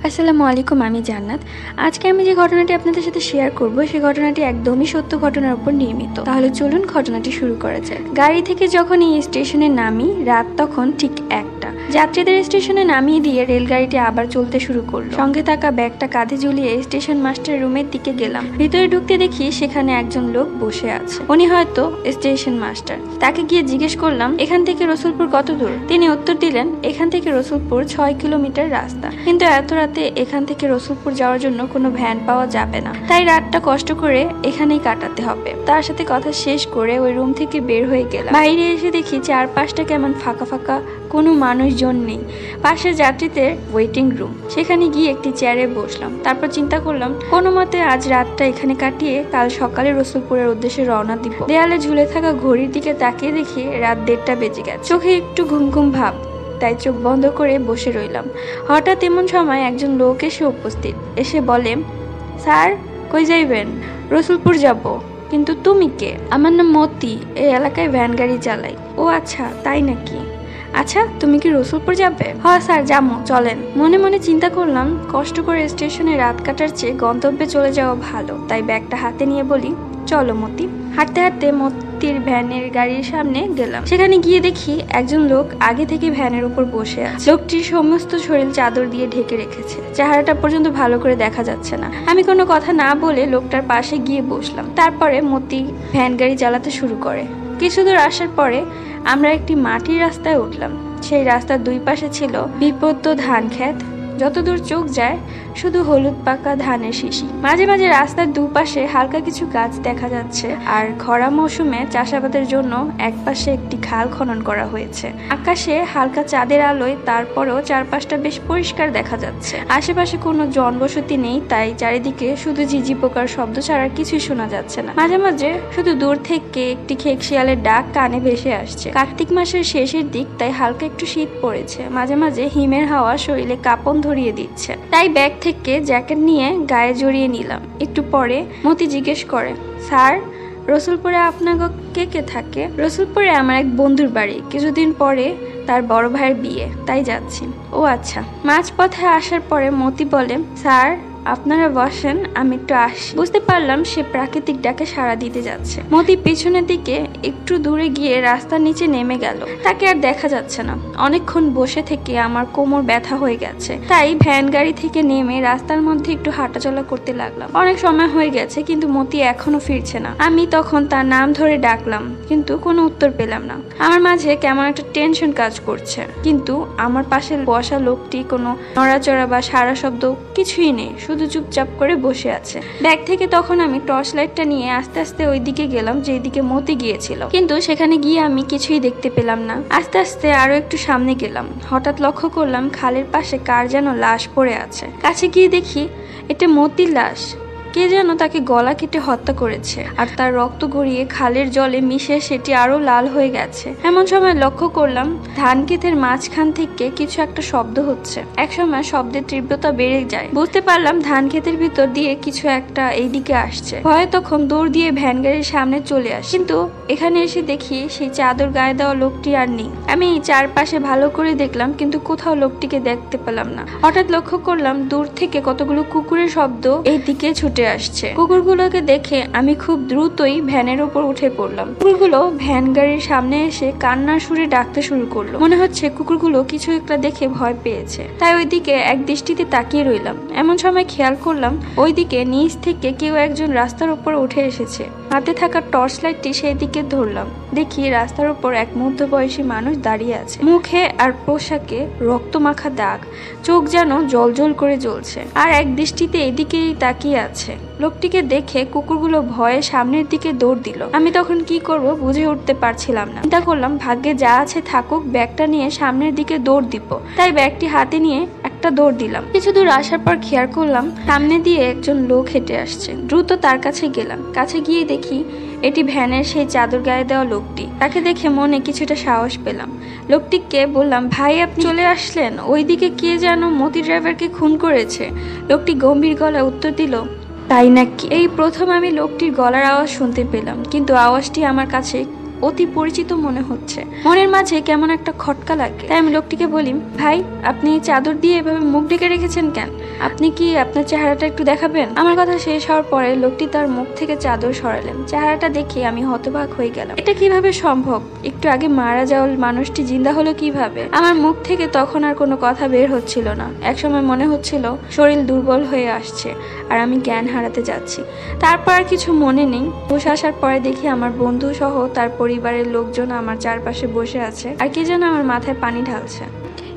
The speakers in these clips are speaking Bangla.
আসসালামু আলাইকুম, আমি জান্নাত। আজকে আমি যে ঘটনাটি আপনাদের সাথে শেয়ার করব সেই ঘটনাটি একদমই সত্য ঘটনার উপর নির্মিত। তাহলে চলুন ঘটনাটি শুরু করা যাক। গাড়ি থেকে যখন এই স্টেশনে নামি, রাত তখন ঠিক 1টা। যাত্রীদের স্টেশনে নামিয়ে দিয়ে রেলগাড়িটি আবার চলতে শুরু করলো। সঙ্গে থাকা ব্যাগটা কাঁধে ঝুলিয়ে স্টেশন মাস্টার রুমের দিকে গেলাম। ভিতরে ঢুকতে দেখি সেখানে একজন লোক বসে আছে। উনি হয়তো স্টেশন মাস্টার। তাকে গিয়ে জিজ্ঞেস করলাম, এখান থেকে রসুলপুর কত দূর? তিনি উত্তর দিলেন, এখান থেকে রসুলপুর 6 কিলোমিটার রাস্তা, কিন্তু এত রাতে এখান থেকে রসুলপুর যাওয়ার জন্য কোনো ভ্যান পাওয়া যাবে না, তাই রাতটা কষ্ট করে এখানেই কাটাতে হবে। তার সাথে কথা শেষ করে ওই রুম থেকে বের হয়ে গেলাম। বাইরে এসে দেখি চারপাশটা কেমন ফাঁকা ফাঁকা, কোনো মানুষজন নেই। পাশে যাত্রীদের ওয়েটিং রুম, সেখানে গিয়ে একটি চেয়ারে বসলাম। তারপর চিন্তা করলাম কোনো মতে আজ রাতটা এখানে কাটিয়ে কাল সকালে রসুলপুরের উদ্দেশ্যে রওনা দিব। দেয়ালে ঝুলে থাকা ঘড়ির দিকে তাকিয়ে দেখি রাত 1:30 বেজে গেছে। চোখে একটু ঘুম ঘুম ভাব, তাই চোখ বন্ধ করে বসে রইলাম। হঠাৎ এমন সময় একজন লোক এসে উপস্থিত। এসে বলে, স্যার কই যাইবেন? রসুলপুর যাব। কিন্তু তুমি কে? আমার নাম মতি, এই এলাকায় ভ্যান গাড়ি চালাই। ও আচ্ছা, তাই নাকি? আচ্ছা, তুমি কি রসুলপুর যাবে? হ্যাঁ স্যার, যাবো, চলেন। মনে মনে চিন্তা করলাম কষ্ট করে স্টেশনে রাত কাটার চেয়ে গন্তব্যে চলে যাওয়া ভালো, তাই ব্যাগটা হাতে নিয়ে বলি, চলো মতি। হাঁটতে হাঁটতে মতির ভ্যানের গাড়ির সামনে গেলাম। সেখানে গিয়ে দেখি একজন লোক আগে থেকে ভ্যানের উপর বসে আছে। লোকটির সমস্ত শরীর চাদর দিয়ে ঢেকে রেখেছে, চেহারাটা পর্যন্ত ভালো করে দেখা যাচ্ছে না। আমি কোনো কথা না বলে লোকটার পাশে গিয়ে বসলাম। তারপরে মতি ভ্যান গাড়ি চালাতে শুরু করে। কিছু দূর আসার পরে আমরা একটি মাটির রাস্তায় উঠলাম। সেই রাস্তার দুই পাশে ছিল বিপত্ত ধান ক্ষেত। যতদূর চোখ যায় শুধু হলুদ পাকা ধানের শিশি। মাঝে মাঝে রাস্তার দুপাশে হালকা কিছু গাছ দেখা যাচ্ছে। আর খরা মৌসুমে চাষাবাদের জন্য একপাশে একটি খাল খনন করা হয়েছে। আকাশে হালকা চাঁদের আলোয় তারপরেও চারপাশটা বেশ পরিষ্কার দেখা যাচ্ছে। আশেপাশে কোনো জনবসতি নেই, তাই চারিদিকে শুধু ঝিঝি পোকার শব্দ ছাড়া কিছুই শোনা যাচ্ছে না। মাঝে মাঝে শুধু দূর থেকে একটি খেক শিয়ালের ডাক কানে ভেসে আসছে। কার্তিক মাসের শেষের দিক, তাই হালকা একটু শীত পড়েছে। মাঝে মাঝে হিমের হাওয়া শরীরে কাঁপন ধরিয়ে দিচ্ছে। তাই ব্যাগ থেকে জ্যাকেট নিয়ে গায়ে জড়িয়ে নিলাম। একটু পরে মতি জিজ্ঞেস করে, স্যার রসুলপুরে আপনার কে কে থাকে? রসুলপুরে আমার এক বন্ধুর বাড়ি, কিছুদিন পরে তার বড় ভাইয়ের বিয়ে, তাই যাচ্ছি। ও আচ্ছা। মাঝপথে আসার পরে মতি বলে, স্যার আপনারা বসেন, আমি একটু আসি। বুঝতে পারলাম সে প্রাকৃতিক ডাকে সাড়া দিতে যাচ্ছে। মতি পেছনের দিকে একটু দূরে গিয়ে রাস্তার নিচে নেমে গেল। তাকে আর দেখা যাচ্ছে না। অনেকক্ষণ বসে থেকে আমার কোমর ব্যথা হয়ে গেছে, তাই ভ্যান গাড়ি থেকে নেমে রাস্তার মধ্যে একটু হাঁটাচলা করতে লাগলাম। অনেক সময় হয়ে গেছে, কিন্তু মতি এখনো ফিরছে না। আমি তখন তার নাম ধরে ডাকলাম, কিন্তু কোনো উত্তর পেলাম না। আমার মাঝে কেমন একটা টেনশন কাজ করছে। কিন্তু আমার পাশে বসা লোকটি কোনো নড়াচড়া বা সারা শব্দ কিছুই নেই, শুধু চুপচাপ করে বসে আছে। ব্যাগ থেকে তখন আমি টর্চ লাইটটা নিয়ে আস্তে আস্তে ওই দিকে গেলাম যেদিকে মতি গিয়েছিল, কিন্তু সেখানে গিয়ে আমি কিছুই দেখতে পেলাম না। আস্তে আস্তে আরো একটু সামনে গেলাম। হঠাৎ লক্ষ্য করলাম খালের পাশে কার যেন লাশ পড়ে আছে। কাছে গিয়ে দেখি এটা মতির লাশ। কে যেন তাকে গলা কেটে হত্যা করেছে, আর তার রক্ত গড়িয়ে খালের জলে মিশে সেটি আরো লাল হয়ে গেছে। এমন সময় লক্ষ্য করলাম ধান ক্ষেতের মাঝখান থেকে কিছু একটা শব্দ হচ্ছে। একসময় শব্দের তীব্রতা বেড়ে যায়। বুঝতে পারলাম ধান ক্ষেতের ভিতর দিয়ে কিছু একটা এইদিকে আসছে। ভয়ে তখন দৌড় দিয়ে ভ্যান গাড়ির সামনে চলে আসি, কিন্তু এখানে এসে দেখি সেই চাদর গায়ে দেওয়া লোকটি আর নেই। আমি চারপাশে ভালো করে দেখলাম, কিন্তু কোথাও লোকটিকে দেখতে পেলাম না। হঠাৎ লক্ষ্য করলাম দূর থেকে কতগুলো কুকুরের শব্দ এই দিকে ছুটে আসছে। কুকুরগুলোকে দেখে আমি খুব দ্রুতই ভ্যানের উপর উঠে পড়লাম। কুকুরগুলো ভ্যান গাড়ির সামনে এসে কান্নার সুরে ডাকতে শুরু করলো। মনে হচ্ছে কুকুরগুলো কিছু একটা দেখে ভয় পেয়েছে, তাই ওইদিকে এক দৃষ্টিতে তাকিয়ে রইলাম। এমন সময় খেয়াল করলাম ওইদিকে নিচ থেকে কেউ একজন রাস্তার উপর উঠে এসেছে। হাতে থাকা টর্চ লাইটটি সেই দিকে ধরলাম। দেখি রাস্তার উপর এক মধ্যবয়সী মানুষ দাঁড়িয়ে আছে। মুখে আর পোশাকে রক্ত মাখা দাগ, চোখ যেন জলজল করে জ্বলছে, আর এক দৃষ্টিতে এদিকেই তাকিয়ে আছে। লোকটিকে দেখে কুকুরগুলো ভয়ে সামনের দিকে দৌড় দিল। আমি তখন কি করব বুঝে উঠতে পারছিলাম না। চিন্তা করলাম ভাগ্যে যা আছে থাকুক, ব্যাগটা নিয়ে সামনের দিকে দৌড় দিব। তাই ব্যাগটি হাতে নিয়ে একটা দৌড় দিলাম। কিছু দূর আসার পর খেয়াল করলাম সামনে দিয়ে একজন লোক হেঁটে আসছে। দ্রুত তার কাছে গেলাম। কাছে গিয়ে দেখি এটি ভ্যানের সেই চাদর গায়ে দেওয়া লোকটি। তাকে দেখে মনে কিছুটা সাহস পেলাম। লোকটিকে বললাম, ভাই আপনি চলে আসলেন? ওইদিকে কে যেন মতি ড্রাইভারকে খুন করেছে। লোকটি গম্ভীর গলায় উত্তর দিল, তাই নাকি? এই প্রথম আমি লোকটির গলার আওয়াজ শুনতে পেলাম, কিন্তু আওয়াজটি আমার কাছে অতি পরিচিত মনে হচ্ছে। মনের মাঝে কেমন একটা খটকা লাগে। তাই আমি লোকটিকে বলি, ভাই আপনি চাদর দিয়ে এভাবে মুখ ঢেকে রেখেছেন কেন? আপনি কি আপনার চেহারাটা একটু দেখাবেন? আমার কথা শেষ হওয়ার পরে লোকটি তার মুখ থেকে চাদর সরালেন। চেহারাটা দেখে আমি হতবাক হয়ে গেলাম। এটা কিভাবে সম্ভব? একটু আগে মারা যাওয়া মানুষটি জিন্দা হলো কিভাবে? আমার মুখ থেকে তখন আর কোনো কথা বের হচ্ছিল না। একসময় মনে হচ্ছিল শরীর দুর্বল হয়ে আসছে আর আমি জ্ঞান হারাতে যাচ্ছি। তারপর আর কিছু মনে নেই। হুঁশ আসার পরে দেখি আমার বন্ধু সহ তার পরিবারের লোকজন আমার চারপাশে বসে আছে আর কে যেন আমার মাথায় পানি ঢালছে।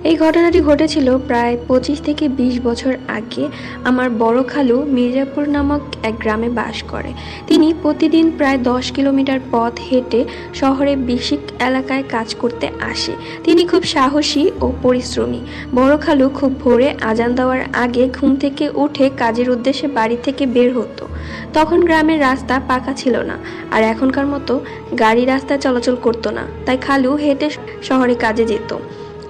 এই ঘটনাটি ঘটেছিল প্রায় 25 থেকে 20 বছর আগে। আমার বড় খালু মির্জাপুর নামক এক গ্রামে বাস করে। তিনি প্রতিদিন প্রায় 10 কিলোমিটার পথ হেঁটে শহরে বেসিক এলাকায় কাজ করতে আসে। তিনি খুব সাহসী ও পরিশ্রমী। বড় খালু খুব ভোরে আজান দেওয়ার আগে ঘুম থেকে উঠে কাজের উদ্দেশ্যে বাড়ি থেকে বের হতো। তখন গ্রামের রাস্তা পাকা ছিল না, আর এখনকার মতো গাড়ি রাস্তায় চলাচল করতো না। তাই খালু হেঁটে শহরে কাজে যেত।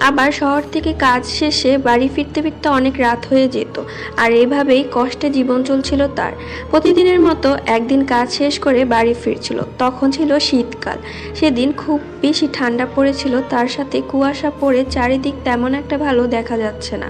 আবার শহর থেকে কাজ শেষে বাড়ি ফিরতে ফিরতে অনেক রাত হয়ে যেত। আর এভাবেই কষ্টে জীবন চলছিল তার। প্রতিদিনের মতো একদিন কাজ শেষ করে বাড়ি ফিরছিল। তখন ছিল শীতকাল। সেদিন খুব বেশি ঠান্ডা পড়েছিল, তার সাথে কুয়াশা পড়ে চারিদিক তেমন একটা ভালো দেখা যাচ্ছে না।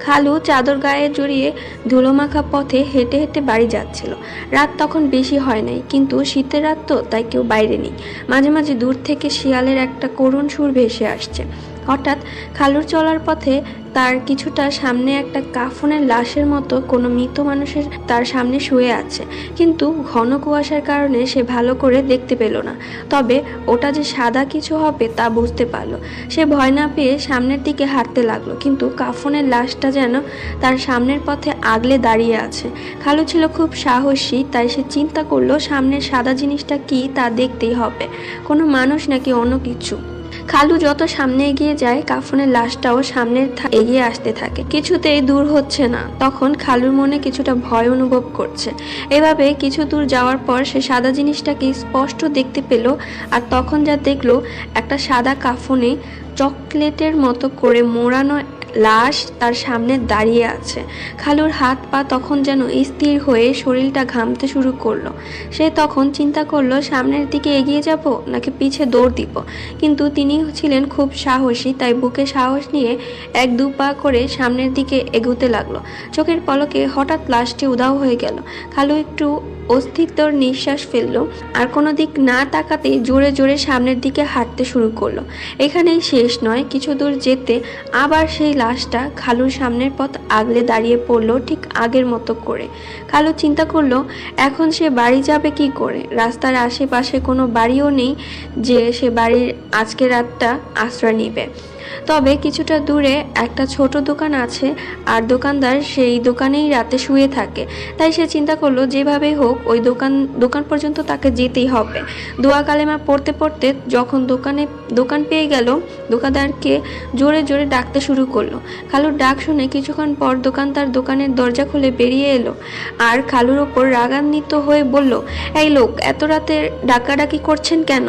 খালু চাদর গায়ে জড়িয়ে ধুলোমাখা পথে হেঁটে হেঁটে বাড়ি যাচ্ছিল। রাত তখন বেশি হয় নাই, কিন্তু শীতের রাত তো, তাই কেউ বাইরে নেই। মাঝে মাঝে দূর থেকে শিয়ালের একটা করুণ সুর ভেসে আসছে। হঠাৎ খালুর চলার পথে তার কিছুটা সামনে একটা কাফনের লাশের মতো কোনো মৃত মানুষের তার সামনে শুয়ে আছে, কিন্তু ঘন কুয়াশার কারণে সে ভালো করে দেখতে পেল না। তবে ওটা যে সাদা কিছু হবে তা বুঝতে পারলো। সে ভয় না পেয়ে সামনের দিকে হাঁটতে লাগলো, কিন্তু কাফনের লাশটা যেন তার সামনের পথে আগলে দাঁড়িয়ে আছে। খালু ছিল খুব সাহসী, তাই সে চিন্তা করলো সামনের সাদা জিনিসটা কি তা দেখতেই হবে, কোনো মানুষ নাকি অন্য কিছু। খালু যত সামনে এগিয়ে যায় কাফনের লাশটাও সামনে এগিয়ে আসতে থাকে, কিছুতেই দূর হচ্ছে না। তখন খালুর মনে কিছুটা ভয় অনুভব করছে। এভাবে কিছু দূর যাওয়ার পর সে সাদা জিনিসটাকে স্পষ্ট দেখতে পেল। আর তখন যা দেখলো, একটা সাদা কাফনে চকলেটের মতো করে মোড়ানো লাশ তার সামনে দাঁড়িয়ে আছে। খালুর হাত পা তখন যেন স্থির হয়ে শরীরটা ঘামতে শুরু করলো। সে তখন চিন্তা করলো সামনের দিকে এগিয়ে যাব নাকি পিছে দৌড় দিব। কিন্তু তিনি ছিলেন খুব সাহসী, তাই বুকে সাহস নিয়ে 1-2 পা করে সামনের দিকে এগোতে লাগলো। চোখের পলকে হঠাৎ লাশটি উধাও হয়ে গেল। খালু একটু অস্থির নিঃশ্বাস ফেললো আর কোনো দিক না তাকাতেই জোরে জোরে সামনের দিকে হাঁটতে শুরু করলো। এখানেই শেষ নয়, কিছু দূর যেতে আবার সেই লাশটা খালুর সামনের পথ আগলে দাঁড়িয়ে পড়লো ঠিক আগের মতো করে। খালু চিন্তা করলো এখন সে বাড়ি যাবে কি করে। রাস্তার আশেপাশে কোনো বাড়িও নেই যে সে বাড়ির আজকে রাতটা আশ্রয় নিবে। তবে কিছুটা দূরে একটা ছোট দোকান আছে, আর দোকানদার সেই দোকানেই রাতে শুয়ে থাকে। তাই সে চিন্তা করলো যেভাবেই হোক ওই দোকান পর্যন্ত তাকে যেতেই হবে। দোয়া কালেমা পড়তে পড়তে যখন দোকান পেয়ে গেল, দোকানদারকে জোরে জোরে ডাকতে শুরু করলো। খালুর ডাক শুনে কিছুক্ষণ পর দোকানদার দোকানের দরজা খুলে বেরিয়ে এলো আর খালুর ওপর রাগান্বিত হয়ে বলল, এই লোক, এত রাতে ডাকাডাকি করছেন কেন?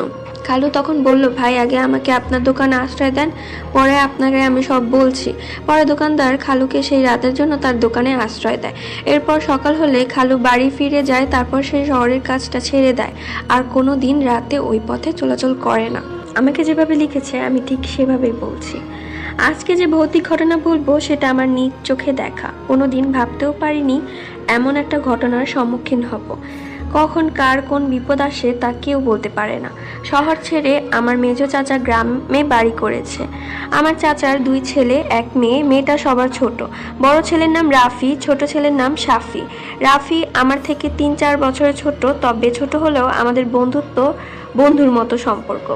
খালু তখন বলল, ভাই আগে আমাকে আপনার দোকানে আশ্রয় দেন, পরে আপনাকে আমি সব বলছি। পরে দোকানদার খালুকে সেই রাতের জন্য তার দোকানে আশ্রয় দেয়। এরপর সকাল হলে খালু বাড়ি ফিরে যায়। তারপর সে শহরের কাজটা ছেড়ে দেয় আর কোনো দিন রাতে ওই পথে চলাচল করে না। আমাকে যেভাবে লিখেছে আমি ঠিক সেভাবেই বলছি। আজকে যে ভৌতিক ঘটনা বলবো সেটা আমার নিজ চোখে দেখা। কোনোদিন ভাবতেও পারিনি এমন একটা ঘটনার সম্মুখীন হব। কখন কার কোন বিপদ আসে তা কেউ বলতে পারে না। শহর ছেড়ে আমার মেজ চাচা গ্রামে বাড়ি করেছে। আমার চাচার 2 ছেলে 1 মেয়ে। মেয়েটা সবার ছোট। বড় ছেলের নাম রাফি, ছোট ছেলের নাম সাফি। রাফি আমার থেকে 3-4 বছরের ছোট, তবে ছোট হলেও আমাদের বন্ধুর মতো সম্পর্ক।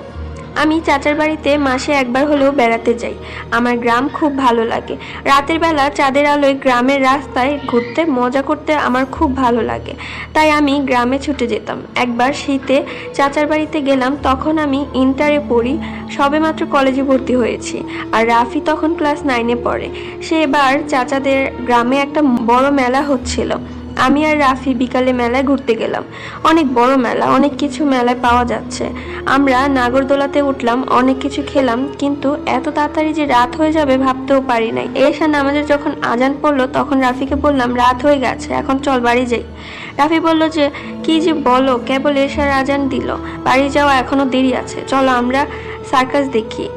আমি চাচার বাড়িতে মাসে একবার হলেও বেড়াতে যাই। আমার গ্রাম খুব ভালো লাগে। রাতের বেলা চাঁদের আলোয় গ্রামের রাস্তায় ঘুরতে মজা করতে আমার খুব ভালো লাগে, তাই আমি গ্রামে ছুটে যেতাম। একবার শীতে চাচার বাড়িতে গেলাম, তখন আমি ইন্টারে পড়ি, সবেমাত্র কলেজে ভর্তি হয়েছি। আর রাফি তখন ক্লাস 9-এ পড়ে। সে এবার চাচাদের গ্রামে একটা বড় মেলা হচ্ছিল। আমি আর রাফি বিকালে মেলায় ঘুরতে গেলাম। অনেক বড় মেলা, অনেক কিছু মেলায় পাওয়া যাচ্ছে। আমরা নাগরদোলাতে উঠলাম, অনেক কিছু খেলাম, কিন্তু এত তাড়াতাড়ি যে রাত হয়ে যাবে ভাবতেও পারি নাই। এশা নামাজের যখন আজান পড়লো তখন রাফিকে বললাম রাত হয়ে গেছে, এখন চল বাড়ি যাই। রাফি বলল যে কি যে বলো, কেবল এশার আজান দিল, বাড়ি যাওয়া এখনো দেরি আছে, চলো আমরা সার্কাস দেখি।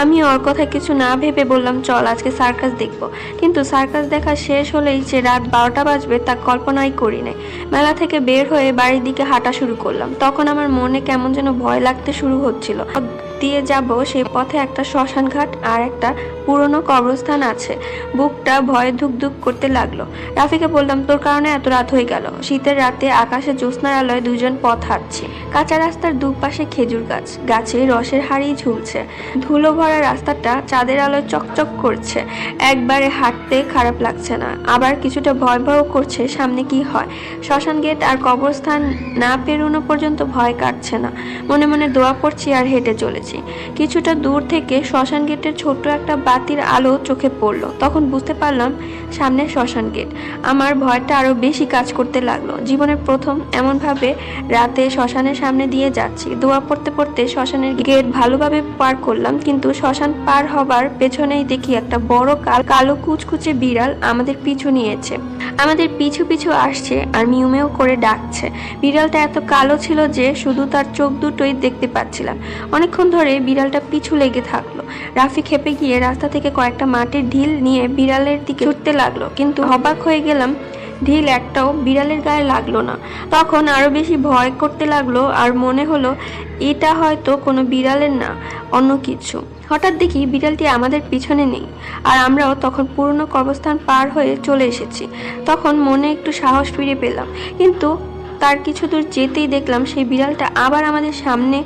আমি ওর কথা কিছু না ভেবে বললাম চল আজকে সার্কাস দেখবো। কিন্তু সার্কাস দেখা শেষ হলেই যে রাত 12টা বাজবে তা কল্পনাই করি নাই। মেলা থেকে বের হয়ে বাড়ির দিকে হাঁটা শুরু করলাম। তখন আমার মনে কেমন যেন ভয় লাগতে শুরু হচ্ছিল। দিয়ে যাব সেই পথে একটা শ্মশান ঘাট আর একটা পুরনো কবরস্থান আছে। বুকটা ভয়ে ধুক ধুক করতে লাগলো। রাফিকে বললাম তোর কারণে এত রাত হয়ে গেল। শীতের রাতে আকাশে জ্যোৎস্নার আলোয় দুজন পথ হাঁটছি। কাঁচা রাস্তার দুপাশে খেজুর গাছ, গাছে রসের হাড়ি ঝুলছে। ধুলো ভরা রাস্তাটা চাঁদের আলোয় চকচক করছে। একবারে হাঁটতে খারাপ লাগছে না, আবার কিছুটা ভয় ভয়ও করছে সামনে কি হয়। শ্মশান গেট আর কবরস্থান না পেরোনো পর্যন্ত ভয় কাটছে না। মনে মনে দোয়া পড়ছি আর হেঁটে চলেছি। কিছুটা দূর থেকে শ্মশান গেটের ছোট্ট একটা বাতির আলো চোখে পড়লো। তখন বুঝতে পারলাম সামনে শ্মশান গেট। আমার ভয়টা আরো বেশি কাজ করতে লাগলো। জীবনের প্রথম এমন ভাবে রাতে শ্মশানের সামনে দিয়ে যাচ্ছি। দোয়া পড়তে পড়তে শ্মশানের গেট ভালোভাবে পার করলাম, কিন্তু শ্মশান পার হবার পেছনেই দেখি একটা বড় কালো কুচকুচে বিড়াল আমাদের পিছু নিয়েছে। আমাদের পিছু পিছু আসছে আর মিউমেও করে ডাকছে। বিড়ালটা এত কালো ছিল যে শুধু তার চোখ দুটোই দেখতে পাচ্ছিলাম। অনেকক্ষণ ধরে বিড়ালটা পিছু লেগে থাকলো। রাফি খেপে গিয়ে রাস্তা থেকে কয়েকটা মাটির ঢিল নিয়ে বিড়ালের দিকে ছুটতে লাগলো, কিন্তু অবাক হয়ে গেলাম ঢিল একটাও বিড়ালের গায়ে লাগলো না। তখন আরো বেশি ভয় করতে লাগলো আর মনে হলো এটা হয়তো কোনো বিড়ালের না, অন্য কিছু। হঠাৎ দেখি বিড়ালটি আমাদের পিছনে নেই, আর আমরাও তখন পুরনো কবরস্থান পার হয়ে চলে এসেছি। তখন মনে একটু সাহস ফিরে পেলাম, কিন্তু তার কিছু দূর যেতেই দেখলাম সেই বিড়ালটা আবার আমাদের সামনে।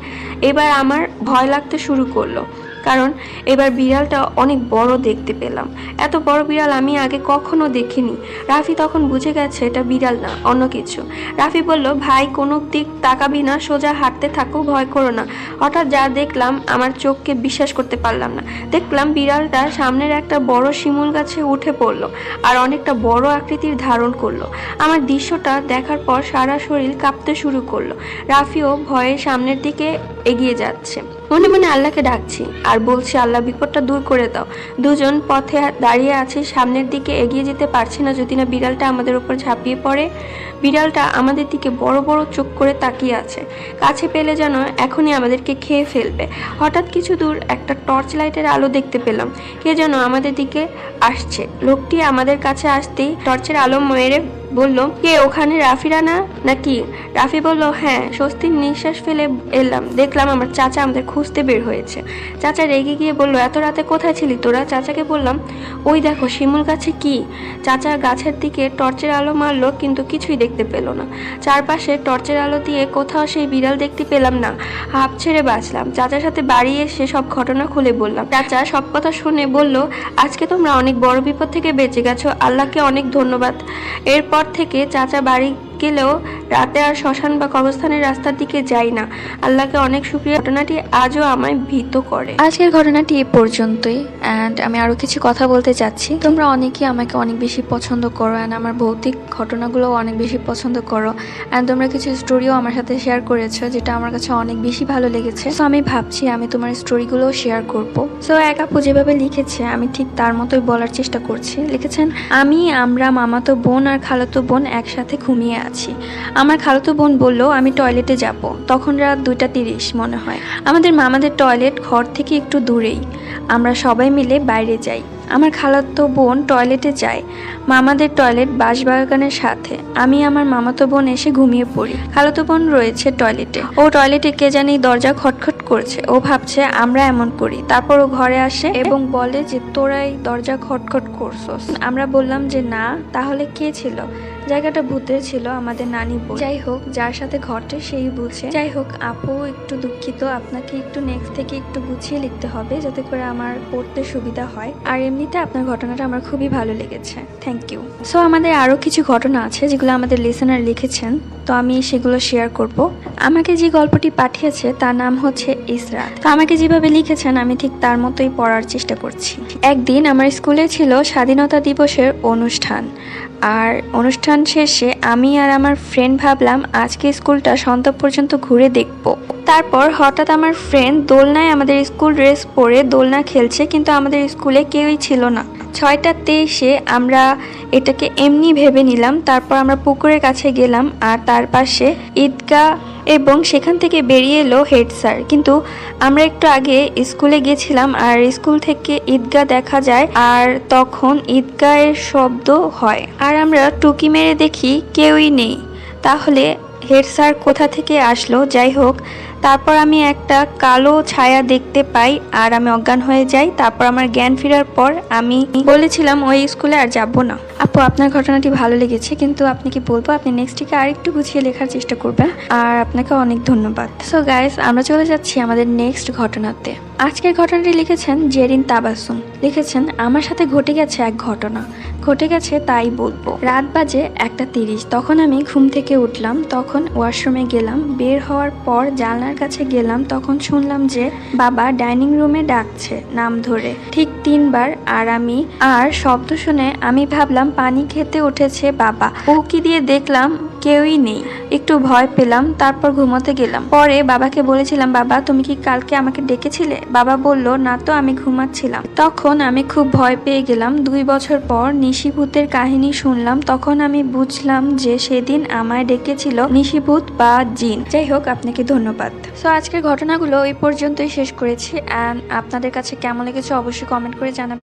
এবার আমার ভয় লাগতে শুরু করলো, কারণ এবার বিড়ালটা অনেক বড় দেখতে পেলাম। এত বড় বিড়াল আমি আগে কখনো দেখিনি। রাফি তখন বুঝে গেছে এটা বিড়াল না, অন্য কিছু। রাফি বলল ভাই কোনো দিক তাকাবি না, সোজা হাঁটতে থাকো, ভয় করো না। হঠাৎ যা দেখলাম আমার চোখকে বিশ্বাস করতে পারলাম না। দেখলাম বিড়ালটা সামনের একটা বড় শিমুল গাছে উঠে পড়লো আর অনেকটা বড় আকৃতির ধারণ করলো। আমার দৃশ্যটা দেখার পর সারা শরীর কাঁপতে শুরু করলো। রাফিও ভয়ে সামনের দিকে এগিয়ে যাচ্ছে। মনে মনে আল্লাহকে ডাকছি আর বলছি আল্লাহ বিপদটা দূর করে দাও। দুজন পথে দাঁড়িয়ে আছি, সামনের দিকে এগিয়ে যেতে পারছি না যদি না বিড়ালটা আমাদের উপর ঝাঁপিয়ে পড়ে। বিড়ালটা আমাদের দিকে বড় বড় চোখ করে তাকিয়ে আছে, কাছে পেলে যেন এখনই আমাদেরকে খেয়ে ফেলবে। হঠাৎ কিছু দূর একটা টর্চ লাইটের আলো দেখতে পেলাম, কে যেন আমাদের দিকে আসছে। লোকটি আমাদের কাছে আসতেই টর্চের আলো মেরে বলল কে ওখানে, রাফিরা না নাকি? রাফি বলল হ্যাঁ। স্বস্তির নিঃশ্বাস ফেলে এলাম, দেখলাম আমার চাচা আমাদের খুঁজতে বের হয়েছে। চাচা রেগে গিয়ে বলল এত রাতে কোথায় ছিলি তোরা? চাচাকে বললাম ওই দেখো শিমুল গাছে কি। চাচা গাছের দিকে টর্চের আলো মারলো, কিন্তু কিছুই দেখতে পেল না। চারপাশে টর্চের আলো দিয়ে কোথাও সেই বিড়াল দেখতে পেলাম না। হাঁপ ছেড়ে বাঁচলাম। চাচার সাথে বাড়ি এসে সব ঘটনা খুলে বললাম। চাচা সব কথা শুনে বলল আজকে তোমরা অনেক বড় বিপদ থেকে বেঁচে গেছো, আল্লাহকে অনেক ধন্যবাদ। এরপর থেকে চাচা বাড়ি গেলেও রাতে আর শ্মশান বা কবরস্থানের রাস্তার দিকে যাই না। আল্লাহকে অনেক শুকরিয়া। ঘটনাটি আজও আমায় ভীত করে। আজকের ঘটনাটি এ পর্যন্তই, অ্যান্ড আমি আরো কিছু কথা বলতে চাচ্ছি। তোমরা অনেকেই আমাকে অনেক বেশি পছন্দ করো, অ্যান্ড আমার ভৌতিক ঘটনাগুলো অনেক বেশি পছন্দ করো, অ্যান্ড তোমরা কিছু স্টোরিও আমার সাথে শেয়ার করেছো যেটা আমার কাছে অনেক বেশি ভালো লেগেছে। সো আমি ভাবছি আমি তোমার স্টোরিগুলো শেয়ার করব। সো এক আপু যেভাবে লিখেছে আমি ঠিক তার মতোই বলার চেষ্টা করছি। লিখেছেন আমরা মামাতো বোন আর খালাতো বোন একসাথে ঘুমিয়ে আছি। আমার খালাতো বোন বলল আমি টয়লেটে যাব। তখন রাত 2:30 মনে হয়। আমাদের মামাদের টয়লেট ঘর থেকে একটু দূরেই। আমরা সবাই মিলে বাইরে যাই। আমার খালাতো বোন টয়লেটে যায়। মামাদের টয়লেট বাঁশবাগানের সাথে। আমি আমার মামাতো বোন এসে ঘুমিয়ে পড়ি। খালাতো বোন রয়েছে টয়লেটে। ও টয়লেটে কে জানি দরজা খটখট করছে। ও ভাবছে আমরা এমন করি। তারপর ও ঘরে আসে এবং বলে যে তোরাই দরজা খটখট করছস। আমরা বললাম যে না, তাহলে কে ছিল? জায়গাটা ভূতের ছিল, আমাদের নানি বল। যাই হোক, যার সাথে ঘটে সেই বুঝে। যাই হোক আপু একটু দুঃখিত, আপনাকে একটু নেক্সট থেকে একটু গুছিয়ে লিখতে হবে যাতে করে আমার পড়তে সুবিধা হয়। আর এমনি এমনিতে আপনার ঘটনাটা আমার খুবই ভালো লেগেছে, থ্যাংক ইউ। সো আমাদের আরও কিছু ঘটনা আছে যেগুলো আমাদের লিসেনার লিখেছেন, তো আমি সেগুলো শেয়ার করব। আমাকে যে গল্পটি পাঠিয়েছে তার নাম হচ্ছে ইসরাত। তো আমাকে যেভাবে লিখেছেন আমি ঠিক তার মতোই পড়ার চেষ্টা করছি। একদিন আমার স্কুলে ছিল স্বাধীনতা দিবসের অনুষ্ঠান, আর অনুষ্ঠান শেষে আমি আর আমার ফ্রেন্ড ভাবলাম আজকে স্কুলটা সন্ধ্যা পর্যন্ত ঘুরে দেখব। তারপর হঠাৎ আমার ফ্রেন্ড দোলনায় আমাদের স্কুল ড্রেস পরে দোলনা খেলছে, কিন্তু আমাদের স্কুলে কেউই ছিল না। 6:23 আমরা এটাকে এমনি ভেবে নিলাম। তারপর আমরা পুকুরের কাছে গেলাম, আর তার পাশে ঈদগাহ, এবং সেখান থেকে বেরিয়ে এলো হেড স্যার। কিন্তু আমরা একটু আগে স্কুলে গেছিলাম আর স্কুল থেকে ঈদগাহ দেখা যায়, আর তখন ঈদগাহের শব্দ হয়, আর আমরা টুকি মেরে দেখি কেউই নেই। তাহলে হেড স্যার কোথা থেকে আসলো? যাই হোক, তারপর আমি একটা কালো ছায়া দেখতে পাই আর আমি অজ্ঞান হয়ে যাই। তারপর আমার জ্ঞান ফেরার পর আমি বলেছিলাম ওই স্কুলে আর যাব না। আপু, আপনার ঘটনাটি ভালো লেগেছে, কিন্তু আপনি কি বলবো আপনি নেক্সটটিকে আরেকটু গুছিয়ে লেখার চেষ্টা করবেন, আর আপনাকে অনেক ধন্যবাদ। সো গাইস, আমরা চলে যাচ্ছি আমাদের নেক্সট ঘটনাতে। আজকের ঘটনাটি লিখেছেন জেরিন তাবাসুম। লিখেছেন, আমার সাথে ঘটে গেছে এক ঘটনা, ঘটে গেছে তাই বলবো। রাত বাজে 1:30। তখন আমি ঘুম থেকে উঠলাম, তখন ওয়াশরুমে গেলাম। বের হওয়ার পর জানলার কাছে গেলাম, তখন শুনলাম যে বাবা ডাইনিং রুমে ডাকছে নাম ধরে ঠিক 3 বার। আর শব্দ শুনে আমি ভাবলাম পানি খেতে উঠেছে বাবা। উকি দিয়ে দেখলাম কেউই নেই, একটু ভয় পেলাম। তারপর ঘুমোতে গেলাম। পরে বাবাকে বলেছিলাম, বাবা তুমি কি কালকে আমাকে ডেকেছিলে? বাবা বলল, না তো, আমি ঘুমাচ্ছিলাম। তখন আমি খুব ভয় পেয়ে গেলাম। 2 বছর পর নিশিভূতের কাহিনী শুনলাম, তখন আমি বুঝলাম যে সেদিন আমায় ডেকেছিল নিশিভূত বা জিন। যাই হোক, আপনাকে ধন্যবাদ। সো আজকের ঘটনাগুলো এই পর্যন্তই শেষ করেছি। অ্যান্ড আপনাদের কাছে কেমন লেগেছে অবশ্যই কমেন্ট করে জানাবেন।